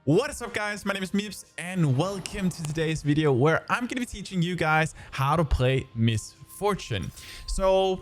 What is up, guys? My name is MipZ and welcome to today's video where I'm going to be teaching you guys how to play Miss Fortune. So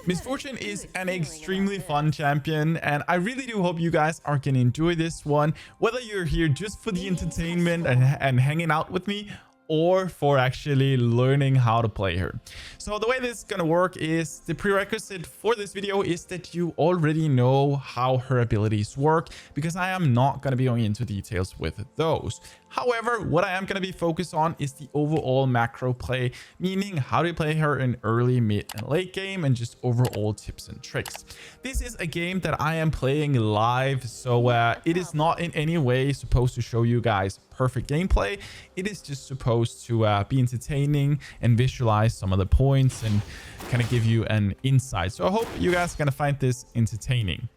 Miss Fortune is an extremely fun champion and I really do hope you guys are going to enjoy this one, whether you're here just for the entertainment and hanging out with me, or for actually learning how to play her. So the way this is gonna work is the prerequisite for this video is that you already know how her abilities work, because I am not gonna be going into details with those. However, what I am going to be focused on is the overall macro play, meaning how to play her in early, mid, and late game, and just overall tips and tricks. This is a game that I am playing live, so it is not in any way supposed to show you guys perfect gameplay. It is just supposed to be entertaining and visualize some of the points and kind of give you an insight. So I hope you guys are going to find this entertaining.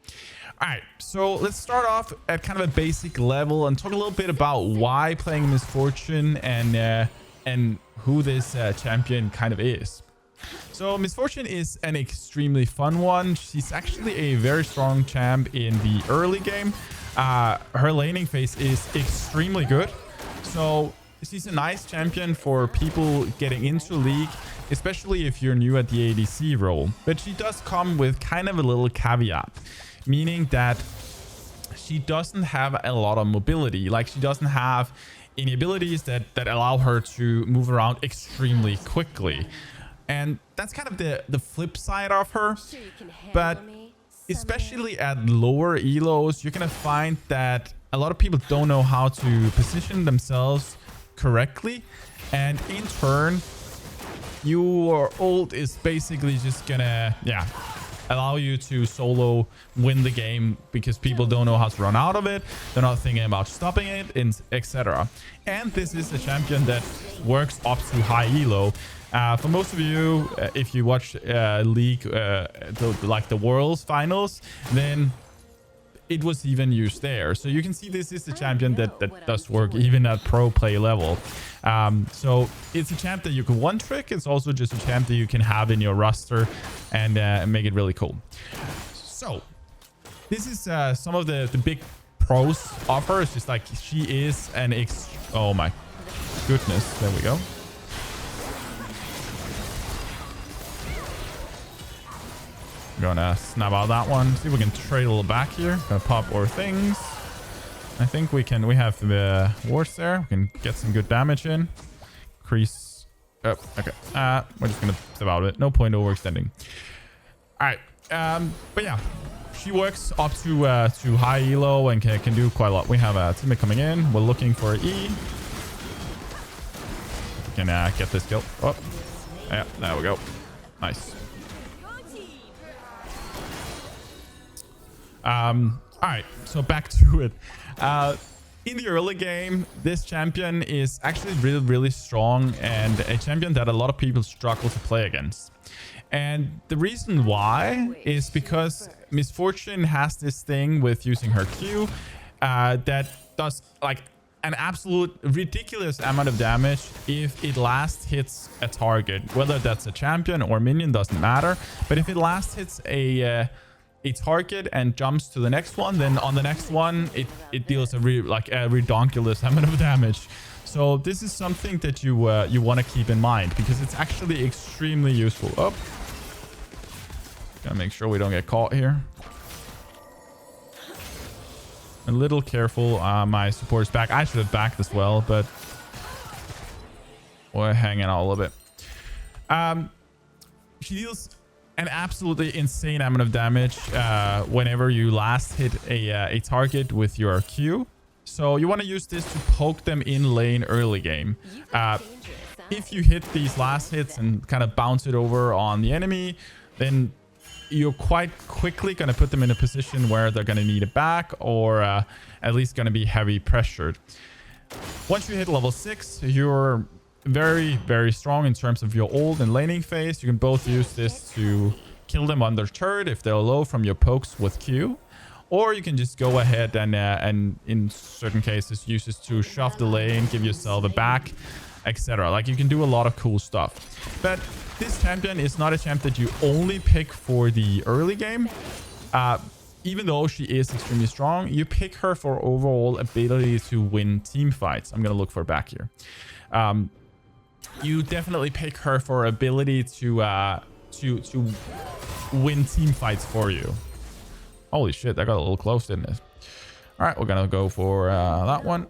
All right, so let's start off at kind of a basic level and talk a little bit about why playing Miss Fortune and who this champion kind of is. So Miss Fortune is an extremely fun one. She's actually a very strong champ in the early game. Her laning phase is extremely good. So she's a nice champion for people getting into League, especially if you're new at the ADC role. But she does come with kind of a little caveat, meaning that she doesn't have a lot of mobility. Like, she doesn't have any abilities that allow her to move around extremely quickly. And that's kind of the flip side of her. But especially at lower elos, you're gonna find that a lot of people don't know how to position themselves correctly, and in turn your ult is basically just gonna allow you to solo win the game, because people don't know how to run out of it. They're not thinking about stopping it, etc. And this is a champion that works up to high elo. For most of you, if you watch League, like the Worlds finals, then it was even used there. So you can see this is a champion that does work even at pro play level. So it's a champ that you can one trick. It's also just a champ that you can have in your roster and make it really cool. So this is some of the big pros of her. It's just like she is an oh my goodness, there we go. Gonna snap out that one. See if we can trade a little back here. Gonna pop our things. I think we can. We have the wards there. We can get some good damage in. Increase. Oh, okay. We're just gonna step out of it. No point overextending. All right. But yeah, she works up to high elo and can do quite a lot. We have a teammate coming in. We're looking for E. We can get this kill. Oh, yeah. There we go. Nice. All right, so back to it. In the early game, this champion is actually really strong, and a champion that a lot of people struggle to play against. And the reason why is because Miss Fortune has this thing with using her Q that does like an absolute ridiculous amount of damage if it last hits a target, whether that's a champion or minion, doesn't matter. But if it last hits a target and jumps to the next one, then on the next one it deals a redonkulous amount of damage. So this is something that you want to keep in mind, because it's actually extremely useful. Oh, gotta make sure we don't get caught here. A little careful. My support's back. I should have backed as well, but we're hanging out a little bit. She deals an absolutely insane amount of damage whenever you last hit a target with your Q. So you want to use this to poke them in lane early game. If you hit these last hits and kind of bounce it over on the enemy, then you're quite quickly going to put them in a position where they're going to need it back, or at least going to be heavy pressured. Once you hit level 6, you're very strong in terms of your ult and laning phase. You can both use this to kill them on their turret if they're low from your pokes with Q, or you can just go ahead and in certain cases use this to shove the lane, give yourself a back, etc. Like, you can do a lot of cool stuff. But this champion is not a champ that you only pick for the early game. even though she is extremely strong, you pick her for overall ability to win team fights. I'm gonna look for back here. You definitely pick her for ability to win team fights for you. Holy shit, that got a little close, didn't it? All right, we're gonna go for that one.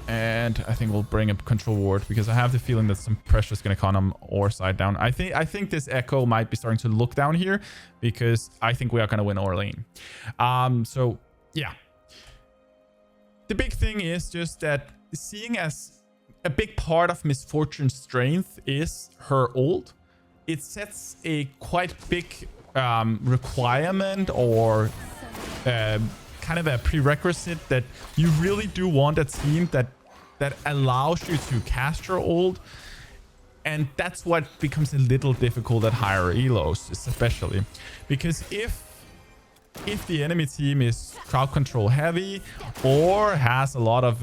And I think we'll bring a control ward because I have the feeling that some pressure is going to come on our side down. I think this Echo might be starting to look down here because I think we are going to win our lane. So yeah, the big thing is just that seeing as a big part of Miss Fortune's strength is her ult, it sets a quite big requirement or kind of a prerequisite that you really do want a team that allows you to cast your ult, and that's what becomes a little difficult at higher elos, especially because if the enemy team is crowd control heavy or has a lot of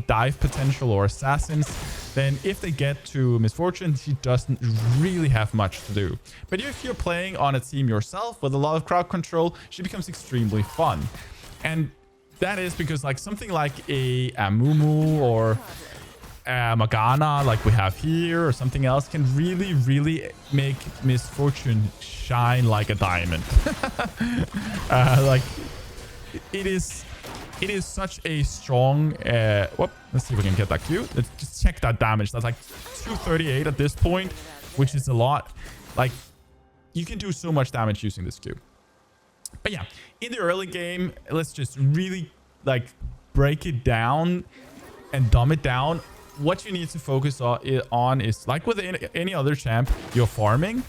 dive potential or assassins, then if they get to Miss Fortune, she doesn't really have much to do. But if you're playing on a team yourself with a lot of crowd control, she becomes extremely fun. And that is because like something like a Mumu or Morgana like we have here or something else can really make Miss Fortune shine like a diamond. Like it is such a strong let's see if we can get that Q. Let's just check that damage. That's like 238 at this point, which is a lot. Like you can do so much damage using this Q. But yeah, in the early game, let's just really like break it down and dumb it down. What you need to focus on is like with any other champ, you're farming.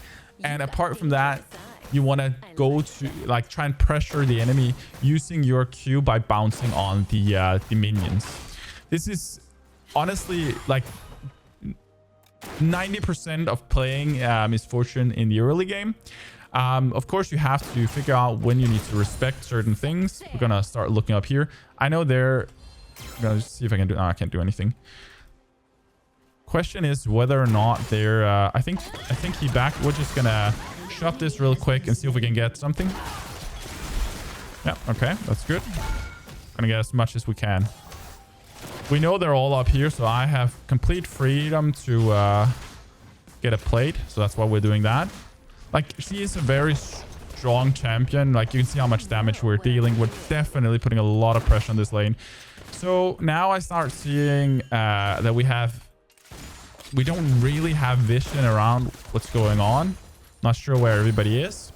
And apart from that, you want to go to like try and pressure the enemy using your Q by bouncing on the minions. This is honestly like 90% of playing Miss Fortune in the early game. Of course, you have to figure out when you need to respect certain things. We're gonna start looking up here. I know they're... I'm gonna see if I can do... No, I can't do anything. Question is whether or not they're... I think he back. We're just gonna shove this real quick and see if we can get something. Yeah, okay. That's good. Gonna get as much as we can. We know they're all up here, so I have complete freedom to get a plate. So that's why we're doing that. Like, she is a very strong champion. Like, you can see how much damage we're dealing. We're definitely putting a lot of pressure on this lane. So now I start seeing that we don't really have vision around what's going on. Not sure where everybody is.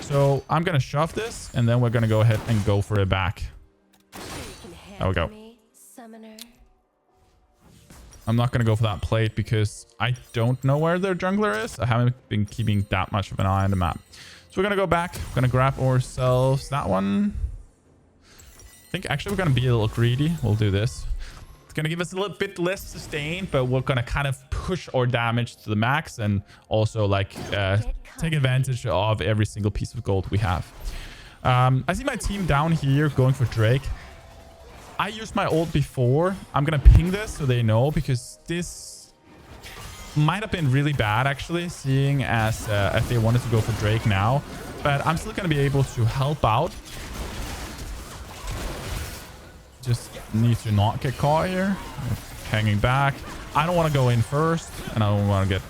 So I'm going to shove this, and then we're going to go ahead and go for it back. There we go. I'm not going to go for that plate because I don't know where their jungler is. I haven't been keeping that much of an eye on the map. So we're going to go back. We're going to grab ourselves that one. I think actually we're going to be a little greedy. We'll do this. It's going to give us a little bit less sustain, but we're going to kind of push our damage to the max and also like take advantage of every single piece of gold we have. I see my team down here going for Drake. I used my ult before. I'm gonna ping this so they know, because this might have been really bad actually, seeing as if they wanted to go for Drake now. But I'm still gonna be able to help out. Just need to not get caught here. Hanging back. I don't want to go in first, and I don't want to get...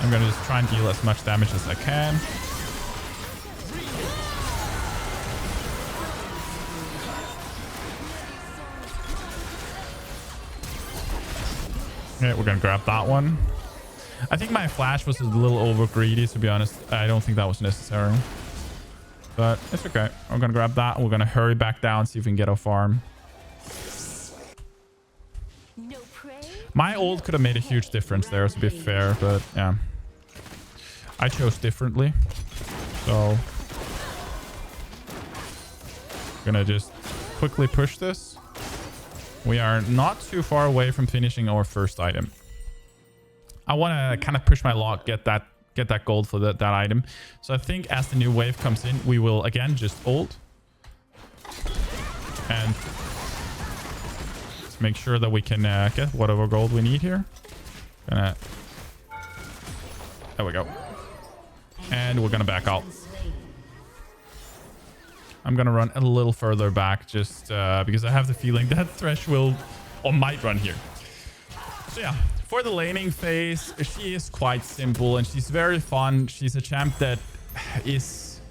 I'm gonna just try and deal as much damage as I can. Okay, we're gonna grab that one. I think my flash was a little over greedy, to be honest. I don't think that was necessary, but it's okay. I'm gonna grab that. We're gonna hurry back down, see if we can get our farm. My ult could have made a huge difference there, to be fair, but yeah, I chose differently. So gonna just quickly push this. We are not too far away from finishing our first item. I want to kind of push my luck, get that gold for that item. So I think as the new wave comes in, we will again just ult and let's make sure that we can get whatever gold we need here. There we go. And we're gonna back out. I'm gonna run a little further back just because I have the feeling that Thresh will or might run here. So yeah, for the laning phase, she is quite simple and she's very fun. She's a champ that is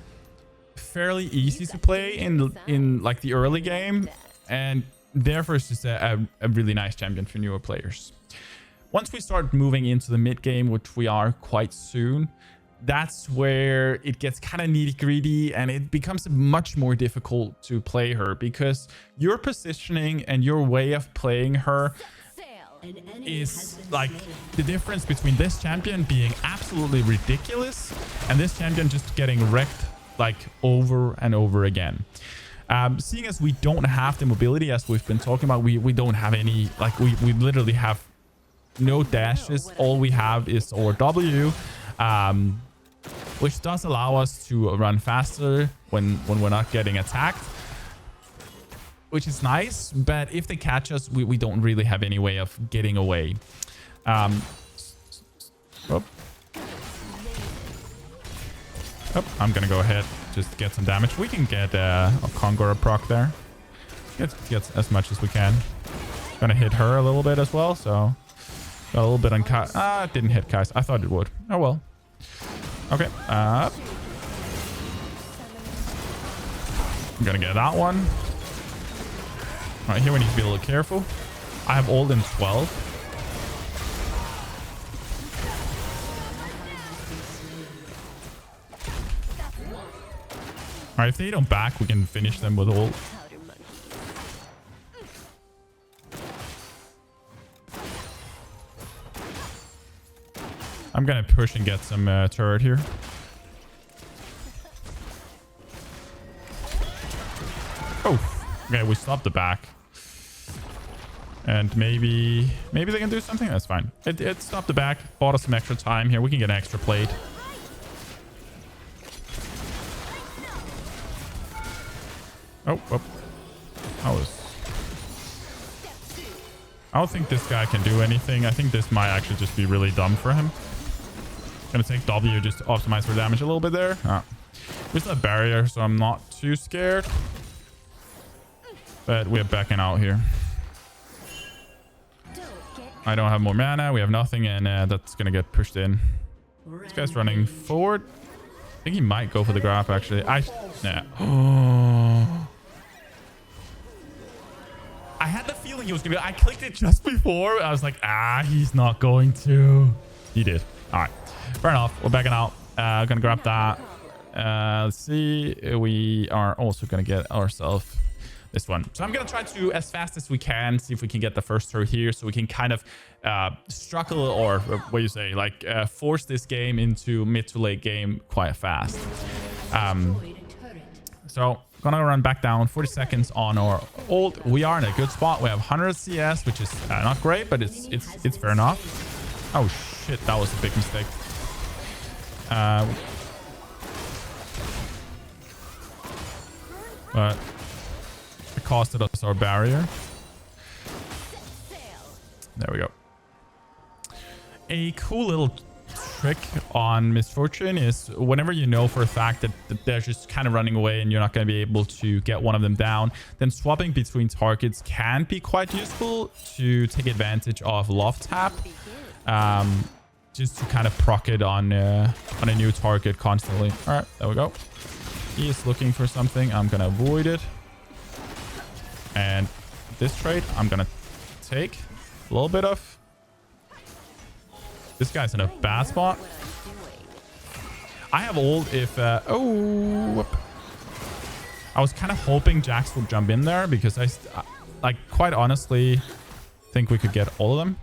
fairly easy to play in like the early game, and therefore it's just a really nice champion for newer players. Once we start moving into the mid game, which we are quite soon, that's where it gets kind of nitty-gritty and it becomes much more difficult to play her, because your positioning and your way of playing her is like the difference between this champion being absolutely ridiculous and this champion just getting wrecked like over and over again. Seeing as we don't have the mobility, as we've been talking about, we don't have any, like we literally have no dashes. All we have is our W, which does allow us to run faster when we're not getting attacked, which is nice. But if they catch us, we don't really have any way of getting away. I'm gonna go ahead, just get some damage. We can get a Kongor proc there. Get as much as we can. Gonna hit her a little bit as well, so got a little bit on Kai. It didn't hit Kai's. I thought it would. Oh well. Okay. I'm gonna get that one. All right, here we need to be a little careful. I have ult in 12. All right, if they don't back, we can finish them with ult. I'm gonna push and get some turret here. Oh, okay, we stopped the back. And maybe they can do something. That's fine. It stopped the back, bought us some extra time here. We can get an extra plate. Oh, I don't think this guy can do anything. I think this might actually just be really dumb for him. Gonna take W just to optimize for damage a little bit there. We still have barrier, so I'm not too scared. But we're backing out here. I don't have more mana. We have nothing, and that's gonna get pushed in. This guy's running forward. I think he might go for the grab, actually. Oh. I had the feeling he was gonna. I clicked it just before. I was like, he's not going to. He did. All right, fair enough. We're backing out. Gonna grab that. Let's see. We are also gonna get ourselves this one. So I'm gonna try to, as fast as we can, see if we can get the first turret here, so we can kind of struggle, or what you say, like force this game into mid to late game quite fast. So gonna run back down. 40 seconds on our ult. We are in a good spot. We have 100 CS, which is not great, but it's fair enough. Oh shit, that was a big mistake. But it costed us our barrier. There we go. A cool little trick on Misfortune is whenever you know for a fact that they're just kind of running away and you're not going to be able to get one of them down, then swapping between targets can be quite useful to take advantage of love tap, just to kind of proc it on a new target constantly. All right, there we go. He is looking for something. I'm gonna avoid it, and this trade I'm gonna take a little bit of. This guy's in a bad spot. I have ult if... I was kind of hoping Jax would jump in there, because I quite honestly think we could get all of them.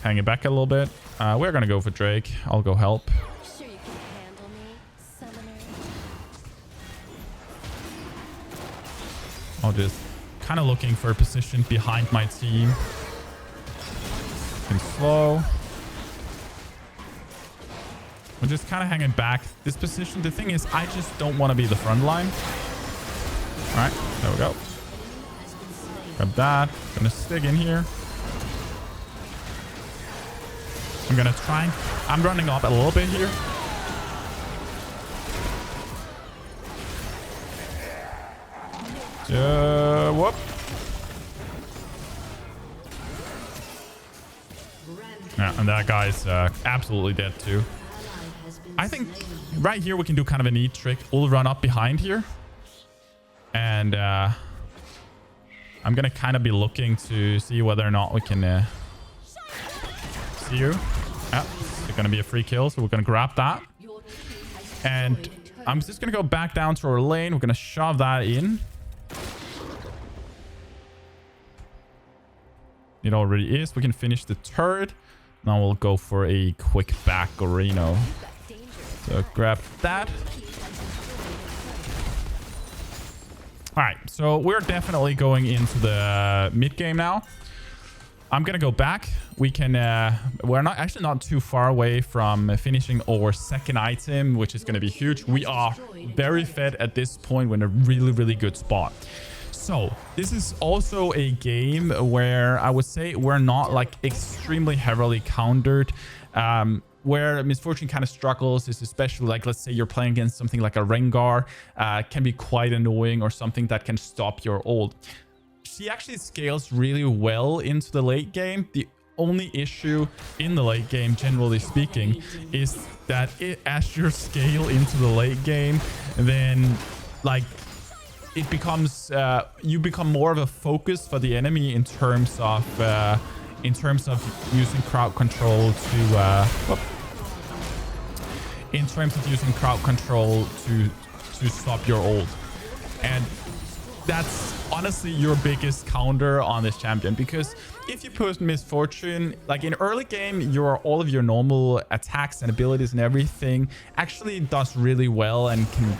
Hang it back a little bit. We're going to go for Drake. I'll go help. Sure you can handle me, summoner. I'll just kind of looking for a position behind my team. Slow. We're just kind of hanging back this position. The thing is, I just don't want to be the front line. All right, there we go. Grab that. Gonna stick in here. I'm gonna try. I'm running up a little bit here. Whoop. Yeah, and that guy's absolutely dead too. I think right here we can do kind of a neat trick. We'll run up behind here. And I'm going to kind of be looking to see whether or not we can see you. Yeah, it's going to be a free kill, so we're going to grab that. And I'm just going to go back down to our lane. We're going to shove that in. It already is. We can finish the turret. Now we'll go for a quick back Gorino. So grab that. All right, so we're definitely going into the mid game now. I'm gonna go back. We can we're not too far away from finishing our second item, which is gonna be huge. We are very fed at this point. We're in a really good spot. So this is also a game where I would say we're not like extremely heavily countered. Where Misfortune kind of struggles is especially like, let's say you're playing against something like a Rengar, can be quite annoying, or something that can stop your ult. She actually scales really well into the late game. The only issue in the late game, generally speaking, is that as you scale into the late game, then like it becomes you become more of a focus for the enemy in terms of using crowd control to stop your ult. And that's honestly your biggest counter on this champion, because if you put Misfortune like in early game, all of your normal attacks and abilities and everything actually does really well and can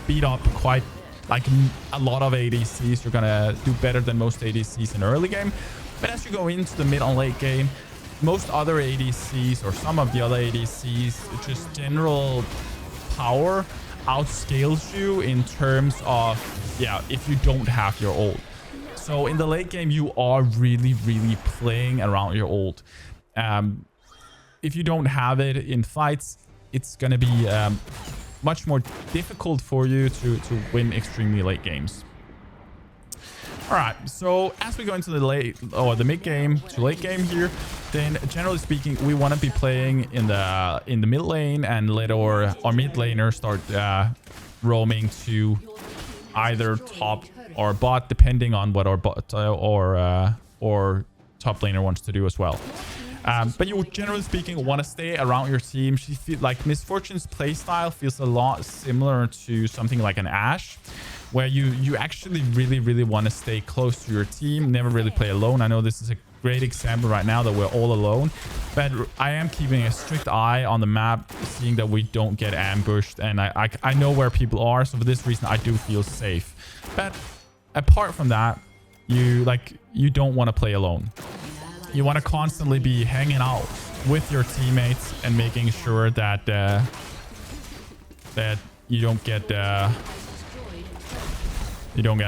beat up quite like a lot of ADCs. You're gonna do better than most ADCs in early game. But as you go into the mid and late game, most other ADCs or some of the other ADCs, just general power outscales you in terms of, yeah, if you don't have your ult. So in the late game, you are really playing around your ult. If you don't have it in fights, it's going to be much more difficult for you to win extremely late games. All right, so as we go into the mid game to late game here, then generally speaking, we want to be playing in the mid lane and let our mid laner start roaming to either top or bot, depending on what our bot or top laner wants to do as well. But you generally speaking want to stay around your team. She feels like Misfortune's playstyle feels a lot similar to something like an Ashe, where you actually really want to stay close to your team, never really play alone. I know this is a great example right now that we're all alone, but I am keeping a strict eye on the map, seeing that we don't get ambushed, and I know where people are, so for this reason I do feel safe. But apart from that, you don't want to play alone. You want to constantly be hanging out with your teammates and making sure that that you don't get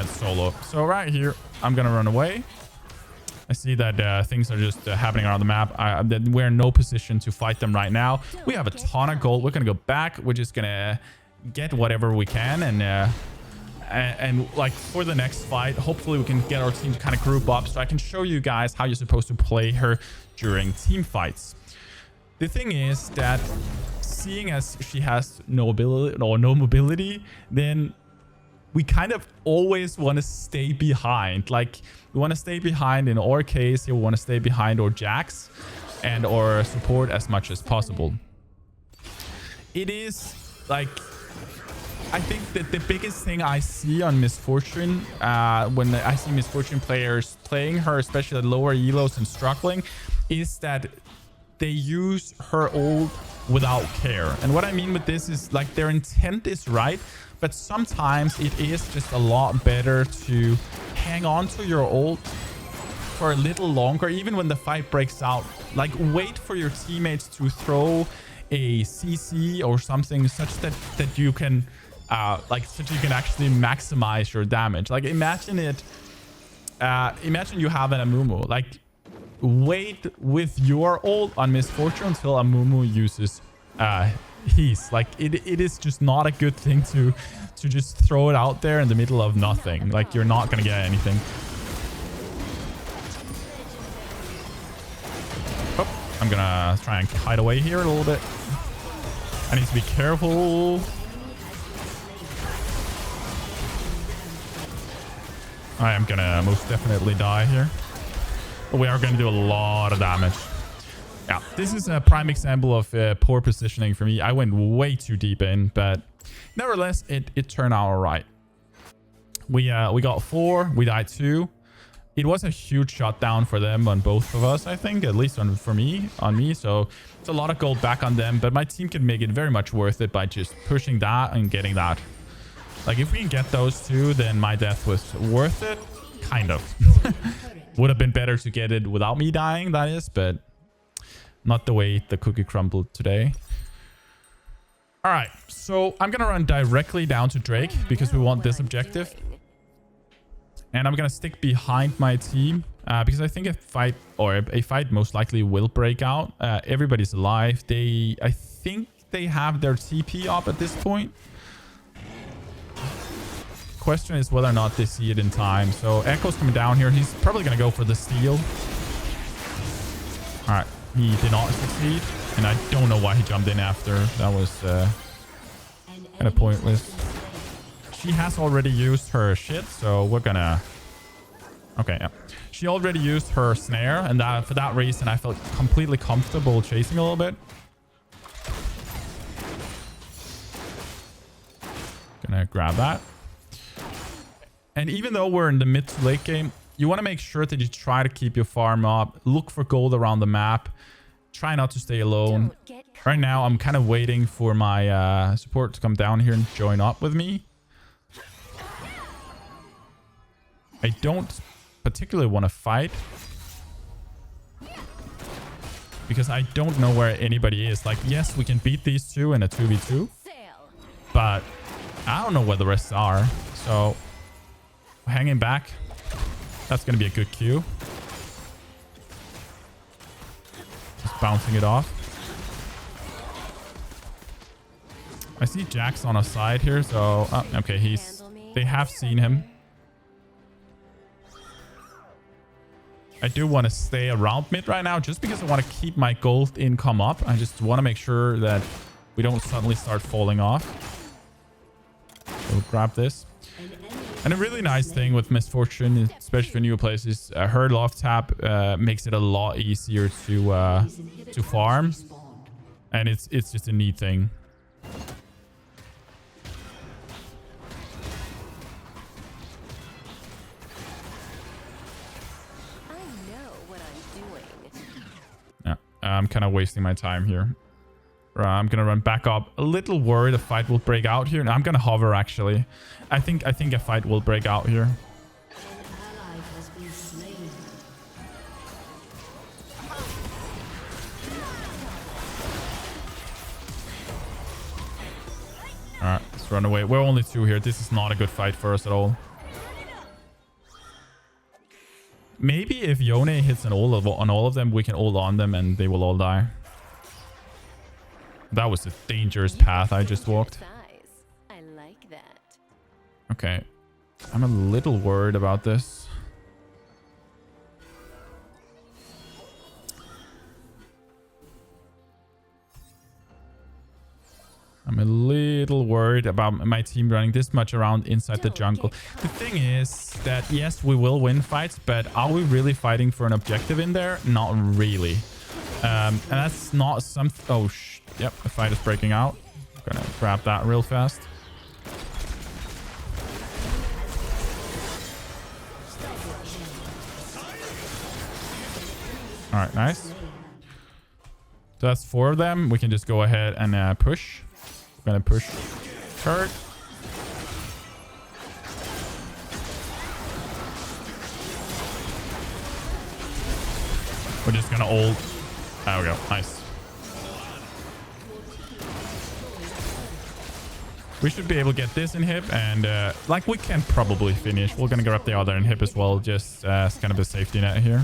solo. So right here, I'm gonna run away. I see that things are just happening around the map. We're in no position to fight them right now. We have a ton of gold. We're gonna go back. We're just gonna get whatever we can, and like for the next fight, hopefully we can get our team to kind of group up so I can show you guys how you're supposed to play her during team fights. The thing is that seeing as she has no ability or no mobility, then we kind of always want to stay behind. Like we want to stay behind. In our case here, we want to stay behind our Jax and our support as much as possible. It is like, I think that the biggest thing I see on Misfortune, when I see Misfortune players playing her, especially at lower elos and struggling, is that they use her ult without care. And what I mean with this is like their intent is right, but sometimes it is just a lot better to hang on to your ult for a little longer, even when the fight breaks out. Like wait for your teammates to throw a CC or something such that you can actually maximize your damage. Like imagine you have an Amumu. Like wait with your ult on Misfortune until Amumu uses piece. Like it is just not a good thing to just throw it out there in the middle of nothing. Like you're not gonna get anything. Oh, I'm gonna try and kite away here a little bit. I need to be careful. I am gonna most definitely die here. But we are gonna do a lot of damage. Yeah, this is a prime example of poor positioning for me. I went way too deep in, but nevertheless, it turned out all right. We got 4, we died 2. It was a huge shutdown for them on both of us, I think, at least on me. So it's a lot of gold back on them, but my team can make it very much worth it by just pushing that and getting that. Like if we can get those 2, then my death was worth it, kind of. Would have been better to get it without me dying, that is, but not the way the cookie crumbled today. All right, so I'm going to run directly down to Drake because we want this objective. And I'm going to stick behind my team because I think a fight most likely will break out. Everybody's alive. I think they have their TP up at this point. Question is whether or not they see it in time. So Echo's coming down here. He's probably going to go for the steal. All right. He did not succeed, and I don't know why he jumped in after. That was kind of pointless. She has already used her shit, so we're gonna... Okay, yeah. She already used her snare, and for that reason, I felt completely comfortable chasing a little bit. Gonna grab that. And even though we're in the mid to late game, you want to make sure that you try to keep your farm up. Look for gold around the map. Try not to stay alone. Right now, I'm kind of waiting for my support to come down here and join up with me. I don't particularly want to fight because I don't know where anybody is. Like, yes, we can beat these 2 in a 2v2, but I don't know where the rest are. So hanging back, that's going to be a good cue. Just bouncing it off. I see Jax on a side here, so... Oh, okay, they have seen him. I do want to stay around mid right now just because I want to keep my gold income up. I just want to make sure that we don't suddenly start falling off. So grab this. And a really nice thing with Misfortune, especially for newer players, is her love tap makes it a lot easier to farm, and it's just a neat thing. I know what I'm doing. Yeah, I'm kind of wasting my time here. I'm gonna run back up. A little worried a fight will break out here. No, I'm gonna hover actually. I think a fight will break out here. Alright, let's run away. We're only 2 here. This is not a good fight for us at all. Maybe if Yone hits on all of them, we can ult on them and they will all die. That was a dangerous path I just walked. I like that. Okay. I'm a little worried about this. I'm a little worried about my team running this much around inside the jungle. The thing is that, yes, we will win fights, but are we really fighting for an objective in there? Not really. And that's not something... Oh, yep, the fight is breaking out. I'm gonna grab that real fast. All right, nice. So that's 4 of them. We can just go ahead and push. We're gonna push turret. We're just gonna ult. There we go. Nice. We should be able to get this inhib, and like we can probably finish. We're gonna grab the other inhib as well, just as kind of a safety net here.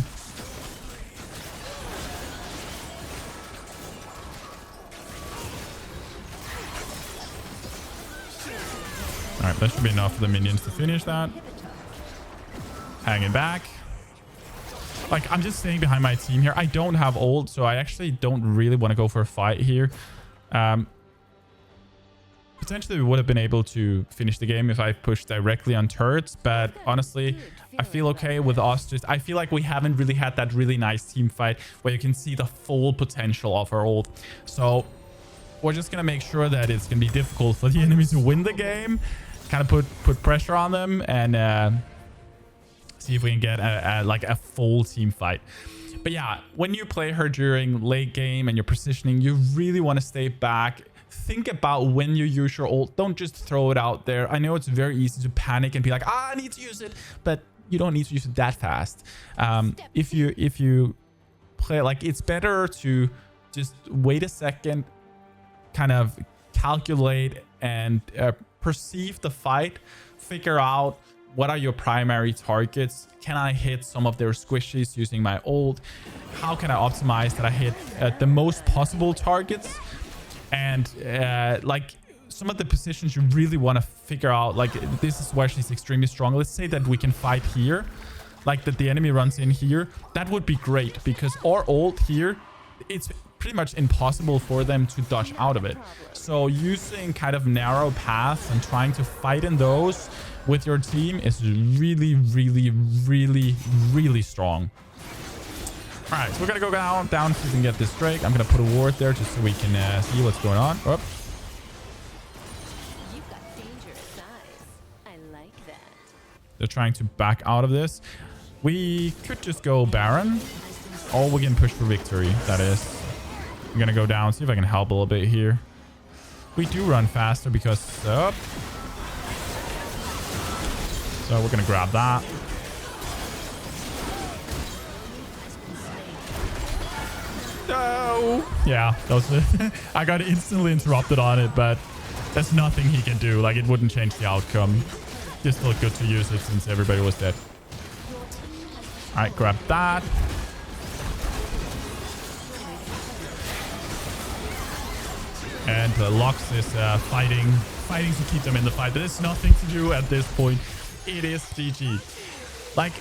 That should be enough for the minions to finish that. Hanging back. Like, I'm just staying behind my team here. I don't have ult, so I actually don't really want to go for a fight here. Potentially, we would have been able to finish the game if I pushed directly on turrets. But honestly, I feel okay with us. I feel like we haven't really had that really nice team fight where you can see the full potential of our ult. So we're just going to make sure that it's going to be difficult for the enemies to win the game. Kind of put pressure on them and see if we can get like a full team fight. But yeah, when you play her during late game and you're positioning, you really want to stay back. Think about when you use your ult. Don't just throw it out there. I know it's very easy to panic and be like, I need to use it, but you don't need to use it that fast. If you play, like, it's better to just wait a second, kind of calculate and perceive the fight, figure out what are your primary targets. Can I hit some of their squishies using my ult? How can I optimize that I hit the most possible targets? And like some of the positions you really want to figure out, like this is where she's extremely strong. Let's say that we can fight here, like that the enemy runs in here. That would be great because our ult here, it's pretty much impossible for them to dodge out of it. So using kind of narrow paths and trying to fight in those with your team is really, really, really, really strong. All right, so we're gonna go down so we can get this Drake. I'm gonna put a ward there just so we can see what's going on. Oh. You've got dangerous eyes. I like that. They're trying to back out of this. We could just go Baron, or we can push for victory. That is. I'm gonna go down, see if I can help a little bit here. We do run faster because so we're gonna grab that. No. Yeah, that was it. I got instantly interrupted on it, but there's nothing he can do. Like, it wouldn't change the outcome. Just felt good to use it since everybody was dead. All right, grab that. And Lux is fighting to keep them in the fight. But there's nothing to do at this point. It is GG. Like,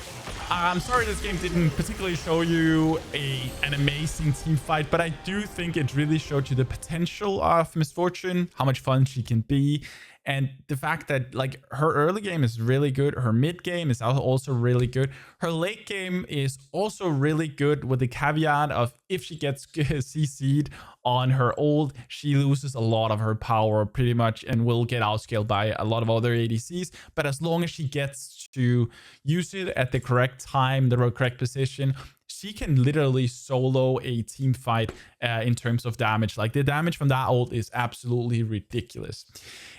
I'm sorry this game didn't particularly show you an amazing team fight, but I do think it really showed you the potential of Miss Fortune, how much fun she can be, and the fact that like her early game is really good, her mid game is also really good, her late game is also really good, with the caveat of if she gets CC'd on her ult, she loses a lot of her power pretty much and will get outscaled by a lot of other ADCs. But as long as she gets to use it at the correct time, the correct position, she can literally solo a team fight in terms of damage. Like, the damage from that ult is absolutely ridiculous.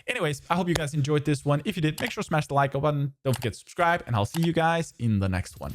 Anyways, I hope you guys enjoyed this one. If you did, make sure to smash the like button. Don't forget to subscribe, and I'll see you guys in the next one.